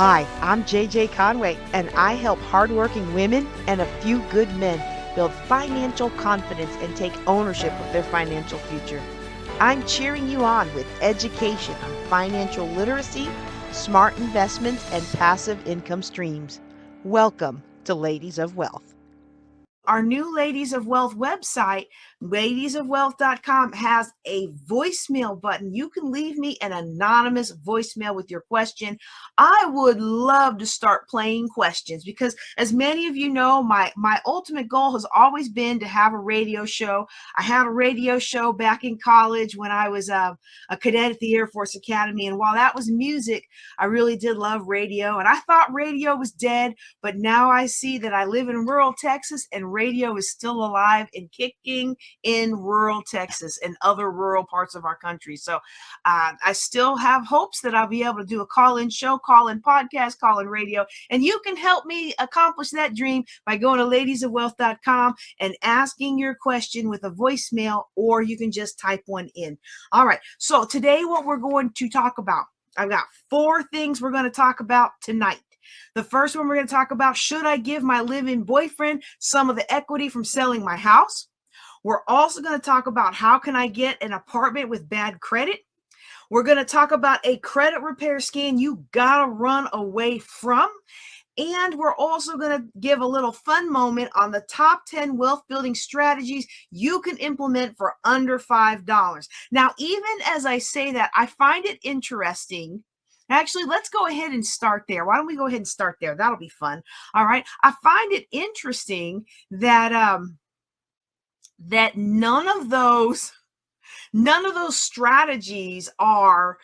Hi, I'm JJ Conway, and I help hardworking women and a few good men build financial confidence and take ownership of their financial future. I'm cheering you on with education on financial literacy, smart investments, and passive income streams. Welcome to Ladies of Wealth. Our new Ladies of Wealth website, ladiesofwealth.com, has a voicemail button. You can leave me an anonymous voicemail with your question. I would love to start playing questions because, as many of you know, my ultimate goal has always been to have a radio show. I had a radio show back in college when I was a cadet at the Air Force Academy. And while that was music, I really did love radio. And I thought radio was dead, but now I see that I live in rural Texas and radio is still alive and kicking in rural Texas and other rural parts of our country. So I still have hopes that I'll be able to do a call-in show, call-in podcast, call-in radio, and you can help me accomplish that dream by going to ladiesofwealth.com and asking your question with a voicemail, or you can just type one in. All right, so today what we're going to talk about, I've got 4 things we're going to talk about tonight. The first one we're going to talk about, should I give my live-in boyfriend some of the equity from selling my house? We're also going to talk about how can I get an apartment with bad credit? We're going to talk about a credit repair scam you got to run away from. And we're also going to give a little fun moment on the top 10 wealth building strategies you can implement for under $5. Now, even as I say that, I find it interesting. Actually, let's go ahead and start there. Why don't we go ahead and start there? That'll be fun. All right. I find it interesting that that none of those strategies are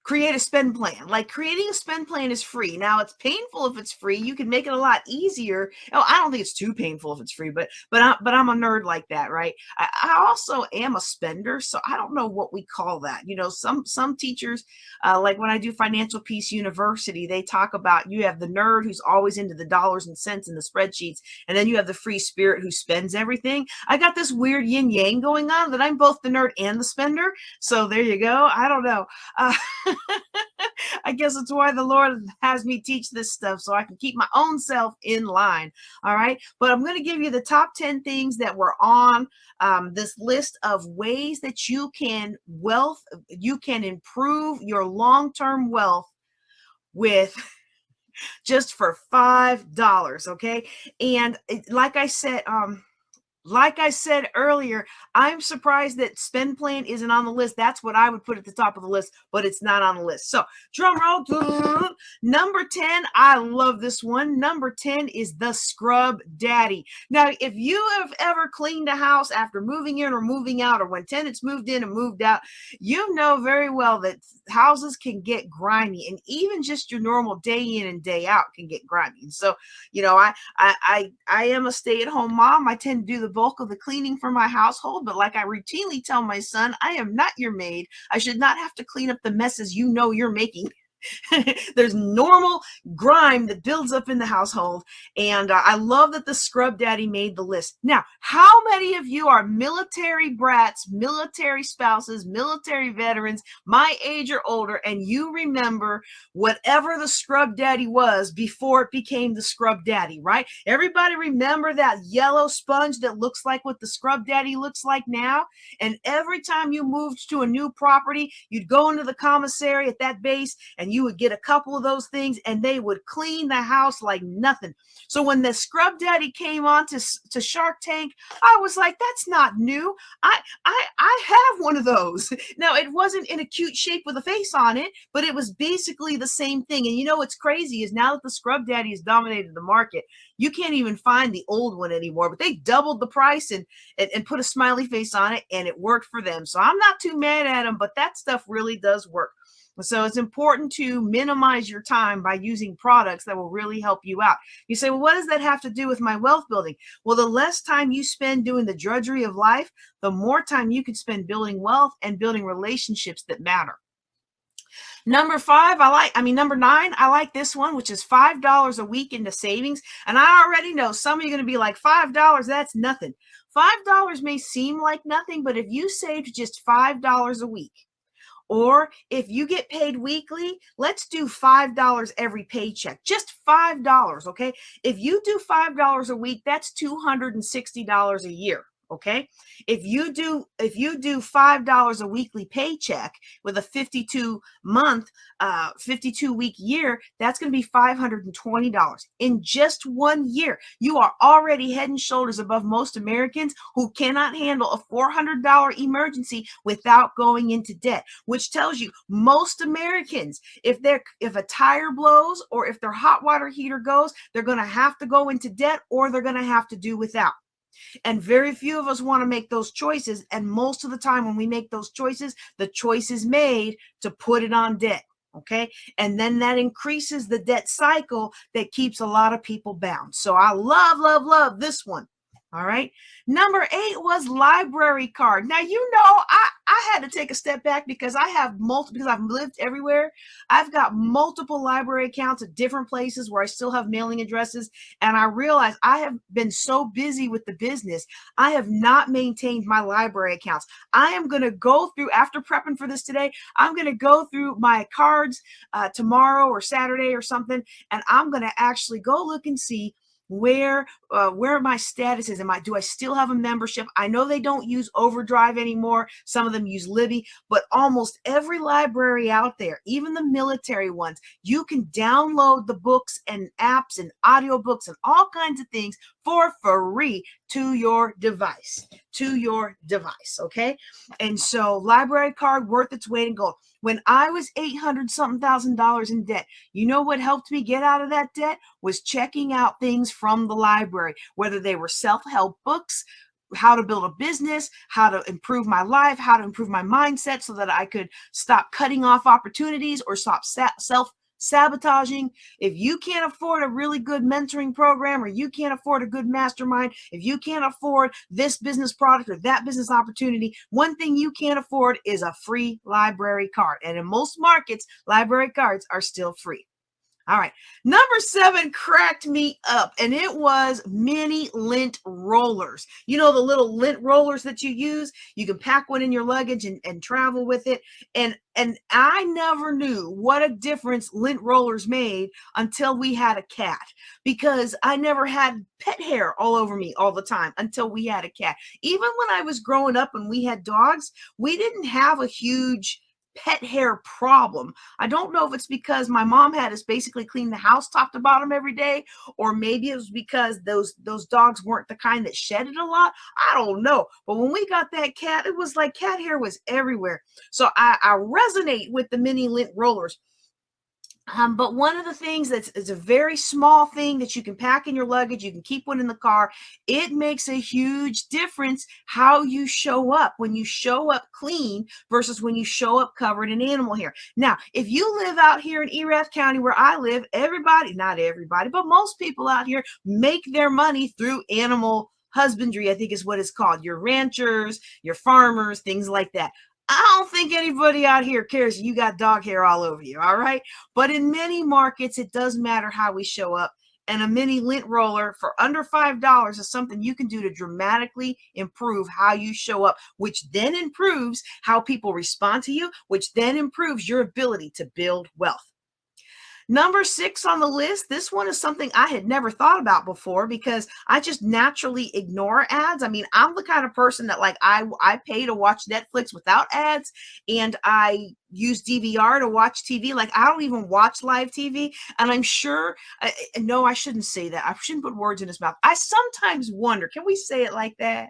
create a spend plan. Like, creating a spend plan is free. Now, it's painful if it's free. You can make it a lot easier. Oh, I don't think it's too painful if it's free, but I'm a nerd like that, right? I also am a spender, so I don't know what we call that. You know, some teachers, like when I do Financial Peace University, they talk about you have the nerd who's always into the dollars and cents and the spreadsheets, and then you have the free spirit who spends everything. I got this weird yin yang going on that I'm both the nerd and the spender. So there you go. I don't know. I guess it's why the Lord has me teach this stuff, so I can keep my own self in line. All right. But I'm going to give you the top 10 things that were on this list of ways that you can improve your long-term wealth with just for $5. Okay. And like I said earlier, I'm surprised that spend plan isn't on the list. That's what I would put at the top of the list, but it's not on the list. So drum roll. Number 10, I love this one. Number 10 is the scrub daddy. Now, if you have ever cleaned a house after moving in or moving out, or when tenants moved in and moved out, you know very well that houses can get grimy, and even just your normal day in and day out can get grimy. And so, you know, I am a stay-at-home mom. I tend to do the bulk of the cleaning for my household, but like I routinely tell my son, I am not your maid. I should not have to clean up the messes you know you're making. There's normal grime that builds up in the household, and I love that the scrub daddy made the list. Now, how many of you are military brats, military spouses, military veterans, my age or older, and you remember whatever the scrub daddy was before it became the scrub daddy, right? Everybody remember that yellow sponge that looks like what the scrub daddy looks like now? And every time you moved to a new property, you'd go into the commissary at that base, and you would get a couple of those things, and they would clean the house like nothing. So when the scrub daddy came on to Shark Tank, I was like, that's not new. I have one of those. Now, it wasn't in a cute shape with a face on it, but it was basically the same thing. And you know what's crazy is now that the scrub daddy has dominated the market, you can't even find the old one anymore, but they doubled the price and put a smiley face on it, and it worked for them. So I'm not too mad at them, but that stuff really does work. So it's important to minimize your time by using products that will really help you out. You say, well, what does that have to do with my wealth building? Well, the less time you spend doing the drudgery of life, the more time you can spend building wealth and building relationships that matter. Number 9, I like this one, which is $5 a week into savings. And I already know some of you are going to be like, $5, that's nothing. $5 may seem like nothing, but if you saved just $5 a week, Or if you get paid weekly, let's do $5 every paycheck, just $5, okay? If you do $5 a week, that's $260 a year. Okay. If you do $5 a weekly paycheck with a 52 week year, that's going to be $520 in just 1 year. You are already head and shoulders above most Americans who cannot handle a $400 emergency without going into debt, which tells you most Americans, if a tire blows or if their hot water heater goes, they're going to have to go into debt or they're going to have to do without. And very few of us want to make those choices. And most of the time when we make those choices, the choice is made to put it on debt. Okay. And then that increases the debt cycle that keeps a lot of people bound. So I love this one. All right. Number 8 was library card. Now, I had to take a step back because I have because I've lived everywhere. I've got multiple library accounts at different places where I still have mailing addresses. And I realized I have been so busy with the business. I have not maintained my library accounts. I am going to go through, after prepping for this today, I'm going to go through my cards tomorrow or Saturday or something. And I'm going to actually go look and see where my status is. Do I still have a membership? I know they don't use Overdrive anymore. Some of them use Libby, but almost every library out there, even the military ones, you can download the books and apps and audiobooks and all kinds of things for free to your device, okay? And so library card, worth its weight in gold. When I was $800,000 in debt, you know what helped me get out of that debt? Was checking out things from the library, whether they were self-help books, how to build a business, how to improve my life, how to improve my mindset so that I could stop cutting off opportunities or stop self-sabotaging. If you can't afford a really good mentoring program, or you can't afford a good mastermind, if you can't afford this business product or that business opportunity, one thing you can't afford is a free library card. And in most markets, library cards are still free. All right. Number 7 cracked me up, and it was mini lint rollers. You know, the little lint rollers that you use, you can pack one in your luggage and travel with it. And I never knew what a difference lint rollers made until we had a cat, because I never had pet hair all over me all the time until we had a cat. Even when I was growing up and we had dogs, we didn't have a huge pet hair problem. I don't know if it's because my mom had us basically clean the house top to bottom every day, or maybe it was because those dogs weren't the kind that shedded a lot. I don't know. But when we got that cat, it was like cat hair was everywhere. So I resonate with the mini lint rollers. But one of the things it's a very small thing that you can pack in your luggage, you can keep one in the car. It makes a huge difference how you show up when you show up clean versus when you show up covered in animal hair. Now, if you live out here in Erath County where I live, not everybody, but most people out here make their money through animal husbandry, I think is what it's called. Your ranchers, your farmers, things like that. I don't think anybody out here cares you got dog hair all over you, all right? But in many markets, it does matter how we show up. And a mini lint roller for under $5 is something you can do to dramatically improve how you show up, which then improves how people respond to you, which then improves your ability to build wealth. Number 6 on the list, this one is something I had never thought about before because I just naturally ignore ads. I mean, I'm the kind of person that I pay to watch Netflix without ads, and I use DVR to watch TV. Like, I don't even watch live TV. And I'm sure, no, I shouldn't say that. I shouldn't put words in his mouth. I sometimes wonder, can we say it like that?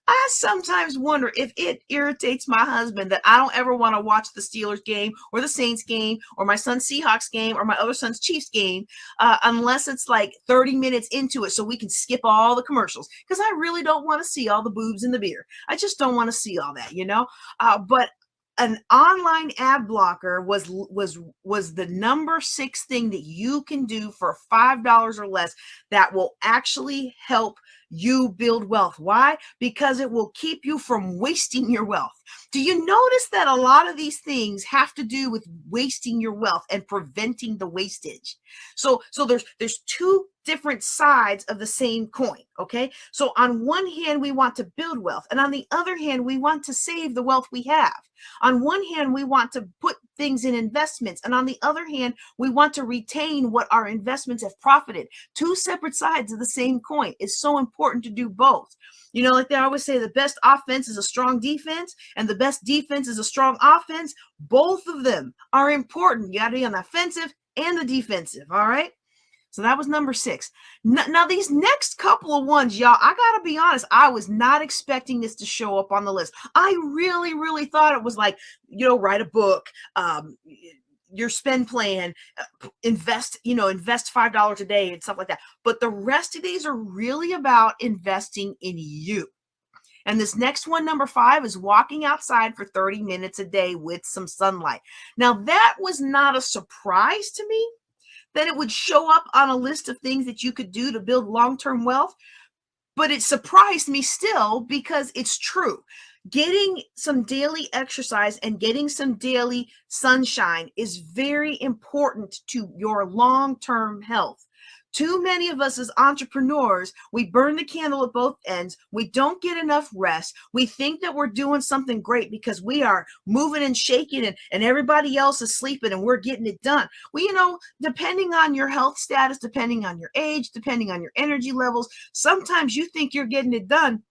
I sometimes wonder if it irritates my husband that I don't ever want to watch the Steelers game or the Saints game or my son's Seahawks game or my other son's Chiefs game unless it's like 30 minutes into it so we can skip all the commercials, because I really don't want to see all the boobs and the beer. I just don't want to see all that, but an online ad blocker was the number 6 thing that you can do for $5 or less that will actually help you build wealth. Why? Because it will keep you from wasting your wealth. Do you notice that a lot of these things have to do with wasting your wealth and preventing the wastage? So there's two different sides of the same coin, okay? So on one hand, we want to build wealth, and on the other hand, we want to save the wealth we have. On one hand, we want to put things in investments, and on the other hand, we want to retain what our investments have profited. Two separate sides of the same coin. It's so important to do both. You know, like they always say, the best offense is a strong defense, and the best defense is a strong offense. Both of them are important. You got to be on the offensive and the defensive, all right? So that was number 6. Now, these next couple of ones, y'all, I got to be honest, I was not expecting this to show up on the list. I really, really thought it was like, you know, write a book, your spend plan, invest $5 a day and stuff like that. But the rest of these are really about investing in you. And this next one, number 5, is walking outside for 30 minutes a day with some sunlight. Now, that was not a surprise to me that it would show up on a list of things that you could do to build long-term wealth, but it surprised me still because it's true. Getting some daily exercise and getting some daily sunshine is very important to your long-term health. Too many of us as entrepreneurs, we burn the candle at both ends. We don't get enough rest. We think that we're doing something great because we are moving and shaking and everybody else is sleeping and we're getting it done. Well, you know, depending on your health status, depending on your age, depending on your energy levels, sometimes you think you're getting it done,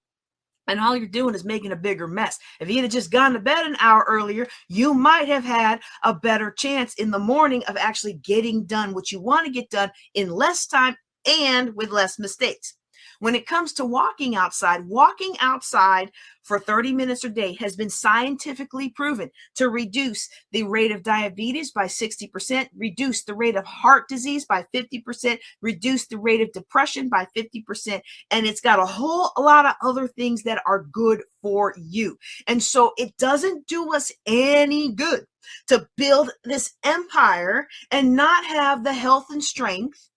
and all you're doing is making a bigger mess. If you had just gone to bed an hour earlier, you might have had a better chance in the morning of actually getting done what you want to get done in less time and with less mistakes. When it comes to walking outside for 30 minutes a day has been scientifically proven to reduce the rate of diabetes by 60%, reduce the rate of heart disease by 50%, reduce the rate of depression by 50%, and it's got a whole lot of other things that are good for you. And so it doesn't do us any good to build this empire and not have the health and strength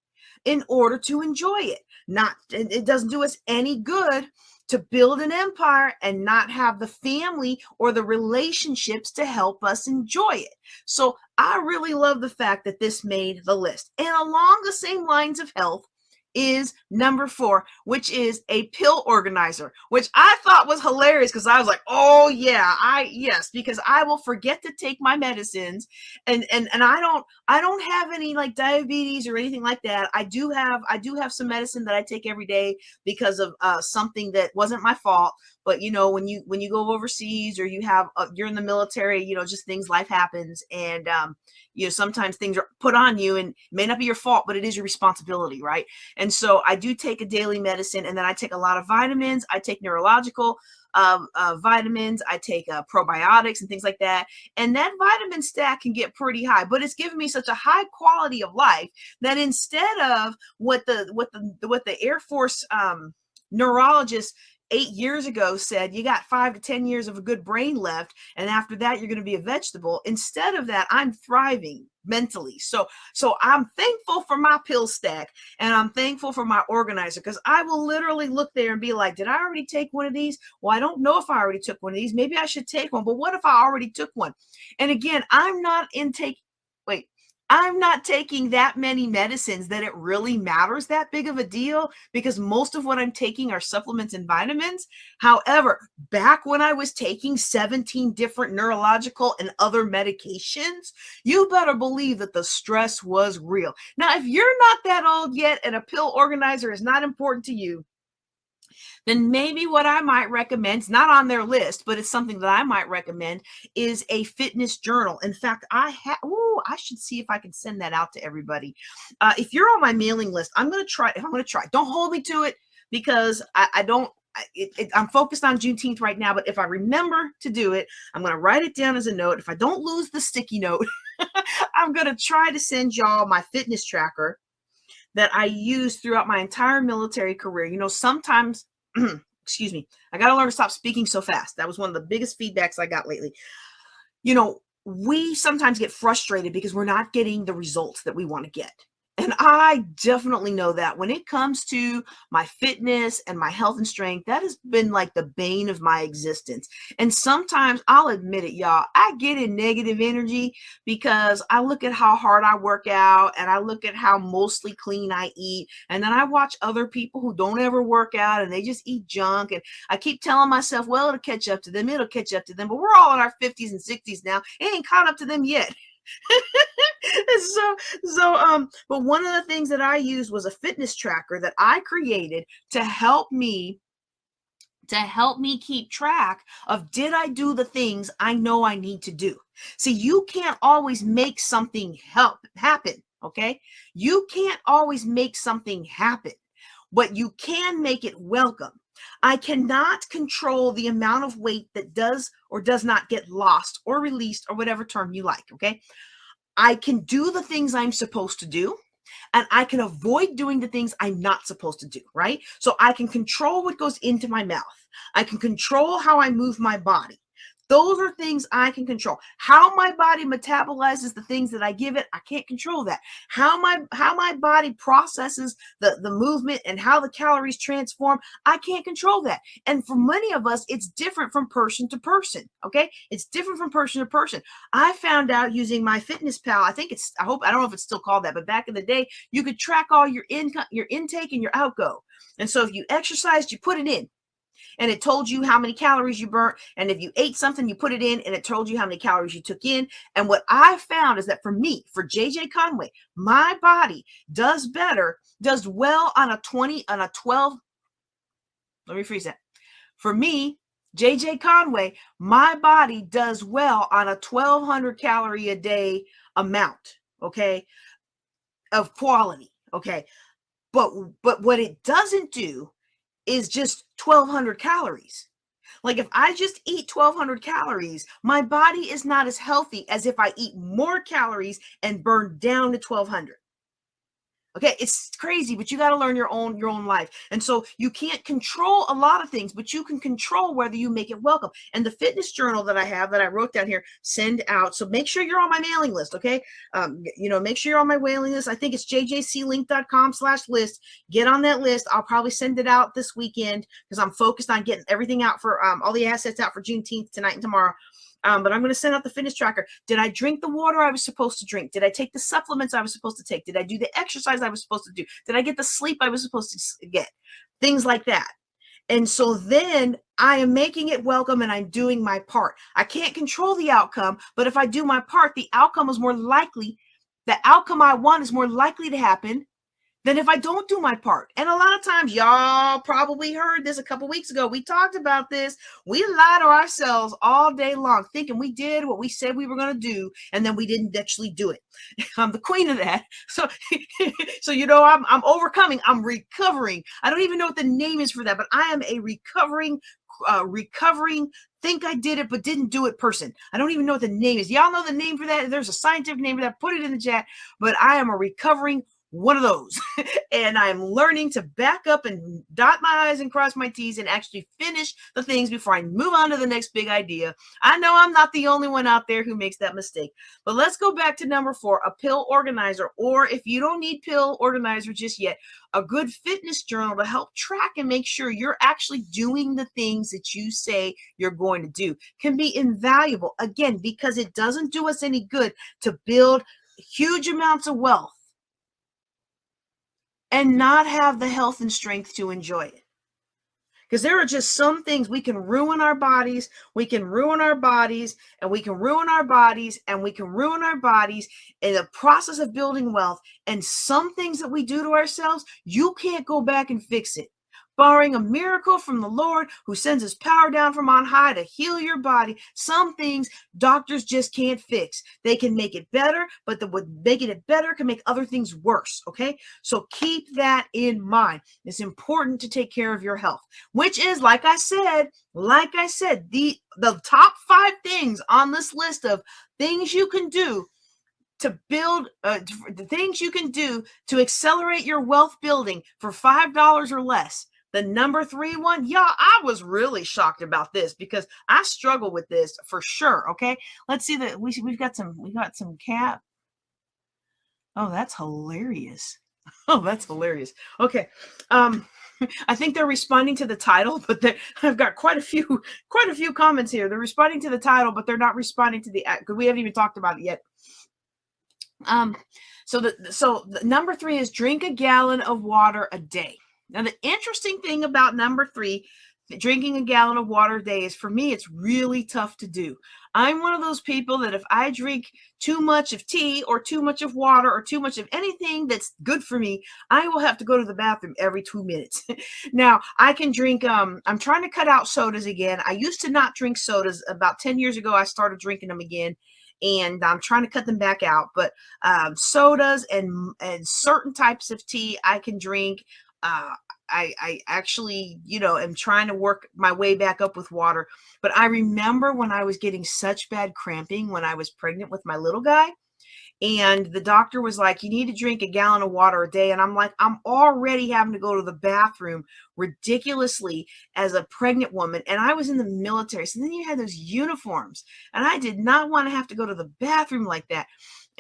in order to enjoy it. It doesn't do us any good to build an empire and not have the family or the relationships to help us enjoy it. So I really love the fact that this made the list. And along the same lines of health is number 4, which is a pill organizer, which I thought was hilarious because I was like, oh yeah, yes, because I will forget to take my medicines and I don't have any like diabetes or anything like that. I do have some medicine that I take every day because of something that wasn't my fault. But you know, when you go overseas or you're in the military, you know, just things, life happens, and you know, sometimes things are put on you and it may not be your fault, but it is your responsibility, right? And so I do take a daily medicine, and then I take a lot of vitamins. I take neurological vitamins. I take probiotics and things like that. And that vitamin stack can get pretty high, but it's given me such a high quality of life that instead of what the Air Force neurologist 8 years ago said, you got 5 to 10 years of a good brain left, and after that you're going to be a vegetable. Instead of that, I'm thriving mentally. So I'm thankful for my pill stack, and I'm thankful for my organizer, because I will literally look there and be like, did I already take one of these? Well, I don't know if I already took one of these. Maybe I should take one, but what if I already took one? And again, I'm not taking that many medicines that it really matters that big of a deal, because most of what I'm taking are supplements and vitamins. However, back when I was taking 17 different neurological and other medications, you better believe that the stress was real. Now, if you're not that old yet and a pill organizer is not important to you, then maybe what I might recommend, it's not on their list, but it's something that I might recommend, is a fitness journal. In fact, I should see if I can send that out to everybody. If you're on my mailing list, I'm going to try. Don't hold me to it, because I'm focused on Juneteenth right now, but if I remember to do it, I'm going to write it down as a note. If I don't lose the sticky note, I'm going to try to send y'all my fitness tracker that I used throughout my entire military career. You know, sometimes, excuse me, I got to learn to stop speaking so fast. That was one of the biggest feedbacks I got lately. You know, we sometimes get frustrated because we're not getting the results that we want to get. And And I definitely know that when it comes to my fitness and my health and strength, that has been like the bane of my existence. And sometimes I'll admit it, y'all, I get in negative energy because I look at how hard I work out and I look at how mostly clean I eat. And then I watch other people who don't ever work out and they just eat junk. And I keep telling myself, well, it'll catch up to them. It'll catch up to them. But we're all in our 50s and 60s now. It ain't caught up to them yet. But one of the things that I used was a fitness tracker that I created to help me keep track of, did I do the things I know I need to do? See, you can't always make something happen, okay? You can't always make something happen, but you can make it welcome. I cannot control the amount of weight that does or does not get lost or released, or whatever term you like, okay? I can do the things I'm supposed to do, and I can avoid doing the things I'm not supposed to do, right? So I can control what goes into my mouth. I can control how I move my body. Those are things I can control. How my body metabolizes the things that I give it, I can't control that. How my body processes the movement and how the calories transform, I can't control that. And for many of us, it's different from person to person, okay? It's different from person to person. I found out using my Fitness Pal, I don't know if it's still called that, but back in the day, you could track all your intake and your outgo. And so if you exercised, you put it in, and it told you how many calories you burnt. And if you ate something, you put it in and it told you how many calories you took in. And what I found is that for me, for JJ Conway, my body does well on a 12. Let me rephrase that. For me, JJ Conway, my body does well on a 1,200 calorie a day amount, okay, of quality, okay. But what it doesn't do is just 1,200 calories. Like if I just eat 1,200 calories, my body is not as healthy as if I eat more calories and burn down to 1,200. Okay, it's crazy, but you got to learn your own life. And so you can't control a lot of things, but you can control whether you make it welcome. And the fitness journal that I have that I wrote down here, send out. So make sure you're on my mailing list, okay? Make sure you're on my mailing list. I think it's jjclink.com/list. Get on that list. I'll probably send it out this weekend because I'm focused on getting everything out for all the assets out for Juneteenth tonight and tomorrow. But I'm going to send out the fitness tracker. Did I drink the water I was supposed to drink? Did I take the supplements I was supposed to take? Did I do the exercise I was supposed to do? Did I get the sleep I was supposed to get? Things like that. And so then I am making it welcome and I'm doing my part. I can't control the outcome, but if I do my part, the outcome I want is more likely to happen than if I don't do my part. And a lot of times, y'all probably heard this a couple weeks ago. We talked about this. We lie to ourselves all day long, thinking we did what we said we were going to do, and then we didn't actually do it. I'm the queen of that. So I'm overcoming. I'm recovering. I don't even know what the name is for that, but I am a recovering, think I did it but didn't do it person. I don't even know what the name is. Y'all know the name for that? There's a scientific name for that. Put it in the chat. But I am a recovering one of those. And I'm learning to back up and dot my I's and cross my T's and actually finish the things before I move on to the next big idea. I know I'm not the only one out there who makes that mistake. But let's go back to number 4, a pill organizer, or if you don't need pill organizer just yet, a good fitness journal to help track and make sure you're actually doing the things that you say you're going to do can be invaluable, again, because it doesn't do us any good to build huge amounts of wealth and not have the health and strength to enjoy it. Because there are just some things we can ruin our bodies, we can ruin our bodies, and we can ruin our bodies, and we can ruin our bodies in the process of building wealth. And some things that we do to ourselves, you can't go back and fix it. Barring a miracle from the Lord who sends his power down from on high to heal your body, some things doctors just can't fix. They can make it better, but making it better can make other things worse, okay? So keep that in mind. It's important to take care of your health, which is, like I said, the top 5 things on this list of things you can do to build, the things you can do to accelerate your wealth building for $5 or less. The number 3 one, y'all, I was really shocked about this because I struggle with this for sure. Okay, let's see that we got some cap. Oh, that's hilarious. Oh, that's hilarious. Okay. I think they're responding to the title, but I've got quite a few comments here. They're responding to the title, but they're not responding to the because we haven't even talked about it yet. So the number 3 is drink a gallon of water a day. Now, the interesting thing about number 3, drinking a gallon of water a day, is for me, it's really tough to do. I'm one of those people that if I drink too much of tea or too much of water or too much of anything that's good for me, I will have to go to the bathroom every 2 minutes. Now, I can drink, I'm trying to cut out sodas again. I used to not drink sodas. About 10 years ago, I started drinking them again. And I'm trying to cut them back out. But sodas and certain types of tea I can drink. I actually, am trying to work my way back up with water. But I remember when I was getting such bad cramping when I was pregnant with my little guy. And the doctor was like, you need to drink a gallon of water a day. And I'm like, I'm already having to go to the bathroom ridiculously as a pregnant woman. And I was in the military. So then you had those uniforms. And I did not want to have to go to the bathroom like that.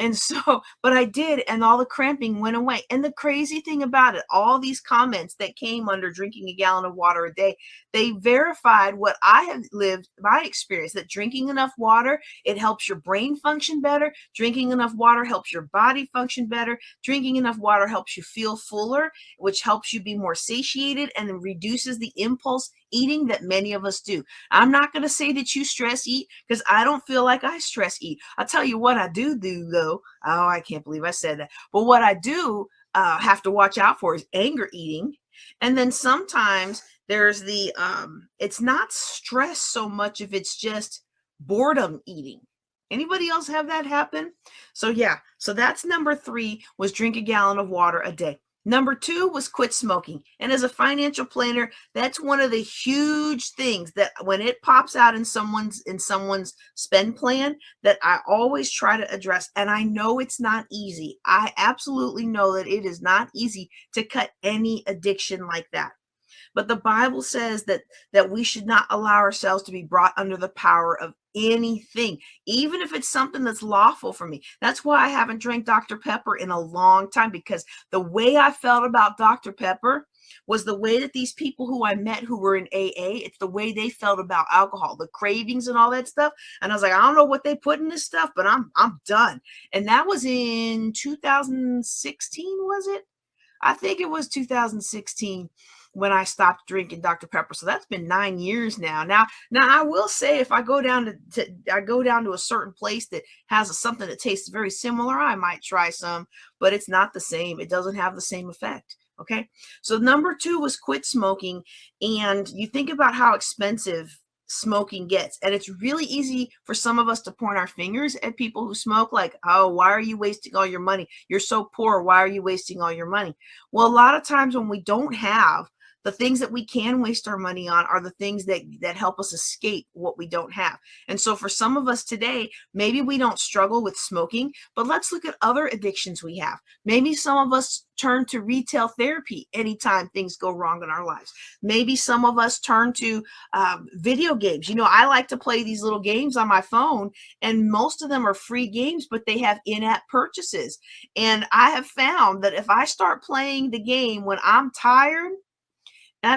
And so, but I did, and all the cramping went away. And the crazy thing about it, all these comments that came under drinking a gallon of water a day, they verified what I have lived, my experience, that drinking enough water, it helps your brain function better. Drinking enough water helps your body function better. Drinking enough water helps you feel fuller, which helps you be more satiated and reduces the impulse eating that many of us do. I'm not going to say that you stress eat, because I don't feel like I stress eat. I'll tell you what I do though. Oh, I can't believe I said that. But what I do have to watch out for is anger eating. And then sometimes there's the, it's not stress so much if it's just boredom eating. Anybody else have that happen? So yeah, so that's number 3, was drink a gallon of water a day. Number 2 was quit smoking. And as a financial planner, that's one of the huge things that when it pops out in someone's spend plan, that I always try to address. And I know it's not easy. I absolutely know that it is not easy to cut any addiction like that. But the Bible says that we should not allow ourselves to be brought under the power of anything, even if it's something that's lawful for me. That's why I haven't drank Dr. Pepper in a long time, because the way I felt about Dr. Pepper was the way that these people who I met who were in AA, it's the way they felt about alcohol, the cravings and all that stuff. And I was like, I don't know what they put in this stuff, but I'm done. And that was in 2016, was it? I think it was 2016 when I stopped drinking Dr. Pepper. So that's been 9 years now. Now I will say, if I go down to a certain place that has something that tastes very similar, I might try some, but it's not the same. It doesn't have the same effect. Okay. So number 2 was quit smoking. And you think about how expensive smoking gets, and it's really easy for some of us to point our fingers at people who smoke, like, oh, why are you wasting all your money? You're so poor. Why are you wasting all your money? Well, a lot of times when we don't have, the things that we can waste our money on are the things that help us escape what we don't have. And so for some of us today, maybe we don't struggle with smoking, but let's look at other addictions we have. Maybe some of us turn to retail therapy anytime things go wrong in our lives. Maybe some of us turn to video games. I like to play these little games on my phone, and most of them are free games, but they have in-app purchases. And I have found that if I start playing the game when I'm tired, I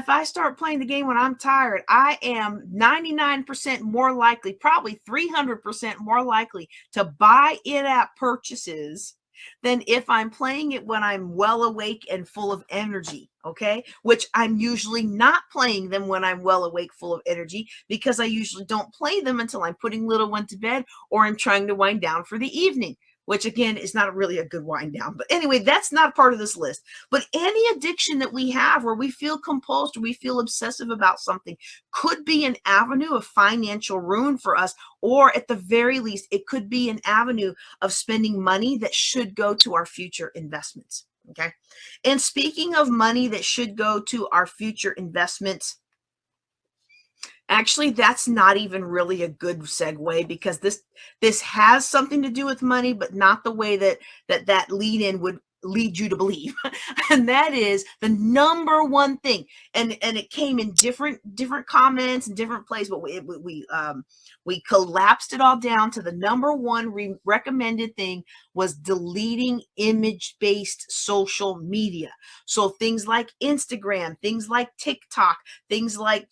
am 99% more likely, probably 300% more likely to buy in-app purchases than if I'm playing it when I'm well awake and full of energy, okay? Which I'm usually not playing them when I'm well awake, full of energy, because I usually don't play them until I'm putting little one to bed or I'm trying to wind down for the evening, which again is not really a good wind down. But anyway, that's not part of this list. But any addiction that we have where we feel compulsed or we feel obsessive about something could be an avenue of financial ruin for us, or at the very least, it could be an avenue of spending money that should go to our future investments. Okay. And speaking of money that should go to our future investments, actually, that's not even really a good segue, because this has something to do with money, but not the way that lead in lead you to believe. And that is the number one thing. And it came in different comments and different places, but we collapsed it all down to the number one recommended thing was deleting image-based social media. So things like Instagram, things like TikTok, things like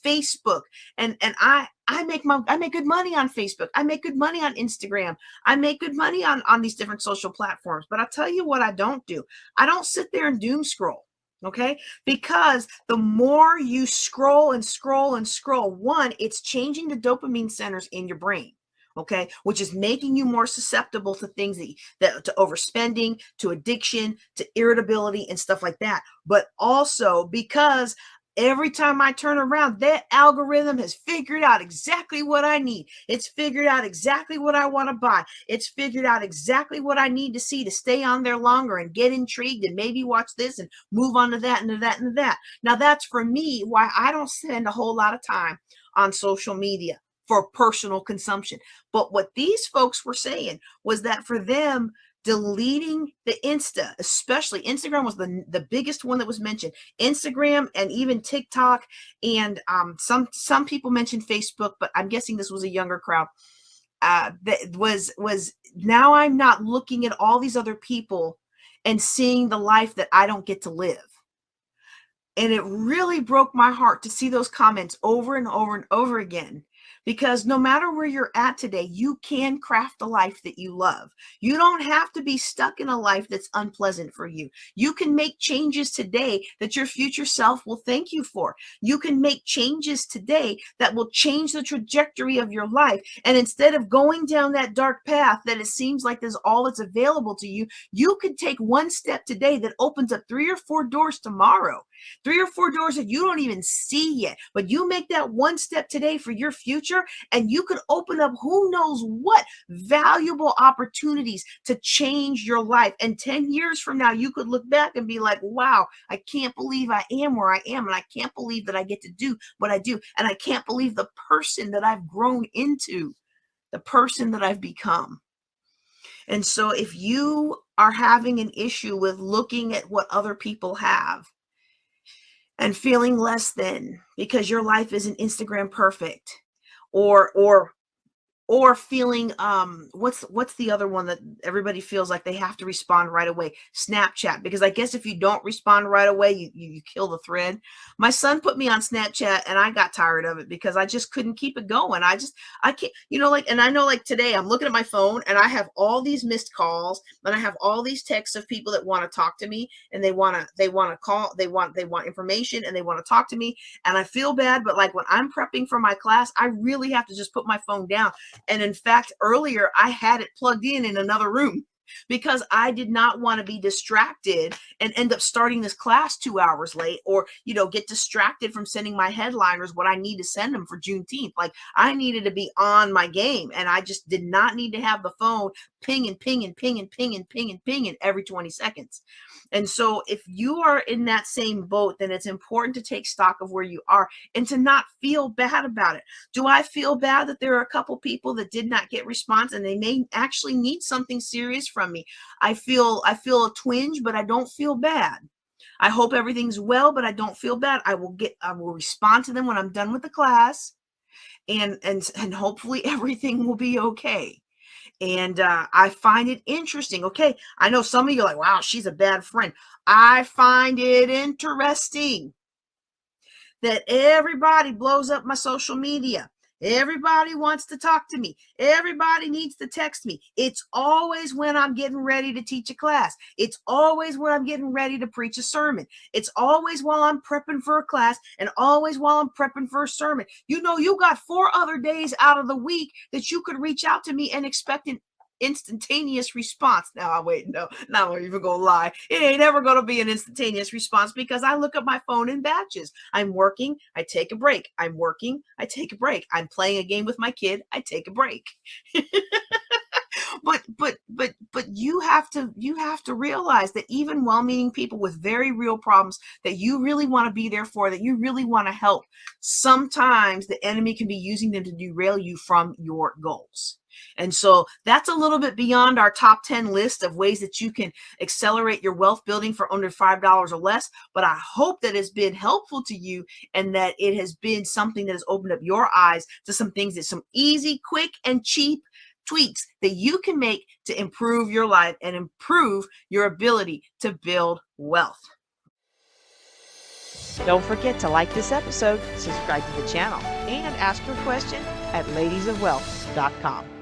Facebook, and I make good money on Facebook. I make good money on Instagram. I make good money on these different social platforms. But I'll tell you what I don't do. I don't sit there and doom scroll. Okay? Because the more you scroll and scroll and scroll, one, it's changing the dopamine centers in your brain. Okay, which is making you more susceptible to things that to overspending, to addiction, to irritability, and stuff like that. But also because every time I turn around, that algorithm has figured out exactly what I need. It's figured out exactly what I want to buy. It's figured out exactly what I need to see to stay on there longer and get intrigued and maybe watch this and move on to that and to that and to that. Now, that's for me why I don't spend a whole lot of time on social media for personal consumption. But what these folks were saying was that for them, deleting the Insta, especially Instagram was the biggest one that was mentioned. Instagram and even TikTok, and some people mentioned Facebook, but I'm guessing this was a younger crowd. That was now I'm not looking at all these other people and seeing the life that I don't get to live. And it really broke my heart to see those comments over and over and over again. Because no matter where you're at today, you can craft a life that you love. You don't have to be stuck in a life that's unpleasant for you. You can make changes today that your future self will thank you for. You can make changes today that will change the trajectory of your life. And instead of going down that dark path that it seems like is all that's available to you, you could take one step today that opens up 3 or 4 doors tomorrow. 3 or 4 doors that you don't even see yet. But you make that one step today for your future, and you could open up who knows what valuable opportunities to change your life. And 10 years from now, you could look back and be like, wow, I can't believe I am where I am. And I can't believe that I get to do what I do. And I can't believe the person that I've grown into, the person that I've become. And so if you are having an issue with looking at what other people have and feeling less than because your life isn't Instagram perfect, or feeling what's the other one that everybody feels like they have to respond right away? Snapchat. Because I guess if you don't respond right away, you kill the thread. My son put me on Snapchat and I got tired of it because I just couldn't keep it going. I can't, and I know like today I'm looking at my phone and I have all these missed calls and I have all these texts of people that want to talk to me and they want to call, they want information and they want to talk to me. And I feel bad, but like when I'm prepping for my class, I really have to just put my phone down. And in fact, earlier I had it plugged in another room because I did not want to be distracted and end up starting this class 2 hours late, or, get distracted from sending my headliners what I need to send them for Juneteenth. Like I needed to be on my game and I just did not need to have the phone pinging every 20 seconds. And so if you are in that same boat, then it's important to take stock of where you are and to not feel bad about it. Do I feel bad that there are a couple people that did not get response and they may actually need something serious from me? I feel a twinge, but I don't feel bad. I hope everything's well, but I don't feel bad. I will respond to them when I'm done with the class, and hopefully everything will be okay. And I find it interesting. Okay, I know some of you are like, wow, she's a bad friend. I find it interesting that everybody blows up my social media. Everybody wants to talk to me. Everybody needs to text me. It's always when I'm getting ready to teach a class. It's always when I'm getting ready to preach a sermon. It's always while I'm prepping for a class and always while I'm prepping for a sermon. You got 4 other days out of the week that you could reach out to me and expect an instantaneous response. Now, wait, no, not even gonna lie. It ain't ever gonna be an instantaneous response because I look at my phone in batches. I'm working, I take a break. I'm working, I take a break. I'm playing a game with my kid, I take a break. But you have to realize that even well-meaning people with very real problems that you really want to be there for, that you really want to help, sometimes the enemy can be using them to derail you from your goals. And so that's a little bit beyond our top 10 list of ways that you can accelerate your wealth building for under $5 or less. But I hope that it's been helpful to you and that it has been something that has opened up your eyes to some things that some easy, quick, and cheap tweaks that you can make to improve your life and improve your ability to build wealth. Don't forget to like this episode, subscribe to the channel, and ask your question at ladiesofwealth.com.